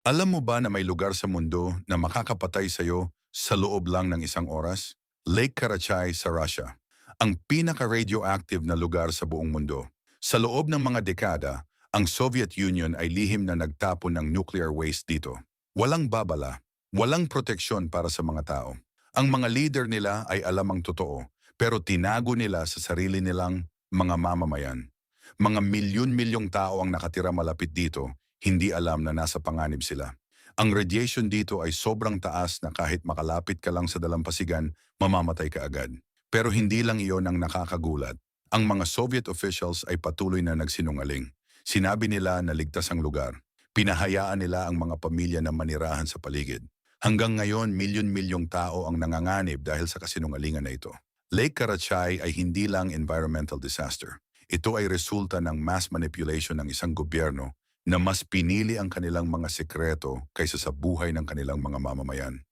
Alam mo ba na may lugar sa mundo na makakapatay sa'yo sa loob lang ng isang oras? Lake Karachay sa Russia. Ang pinaka-radioactive na lugar sa buong mundo. Sa loob ng mga dekada, ang Soviet Union ay lihim na nagtapon ng nuclear waste dito. Walang babala, walang proteksyon para sa mga tao. Ang mga leader nila ay alam ang totoo, pero tinago nila sa sarili nilang mga mamamayan. Mga milyon-milyong tao ang nakatira malapit dito, hindi alam na nasa panganib sila. Ang radiation dito ay sobrang taas na kahit makalapit ka lang sa dalampasigan, mamamatay ka agad. Pero hindi lang iyon ang nakakagulat. Ang mga Soviet officials ay patuloy na nagsinungaling. Sinabi nila na ligtas ang lugar. Pinahayaan nila ang mga pamilya na manirahan sa paligid. Hanggang ngayon, milyon-milyong tao ang nanganganib dahil sa kasinungalingan na ito. Lake Karachay ay hindi lang environmental disaster. Ito ay resulta ng mass manipulation ng isang gobyerno na mas pinili ang kanilang mga sekreto kaysa sa buhay ng kanilang mga mamamayan.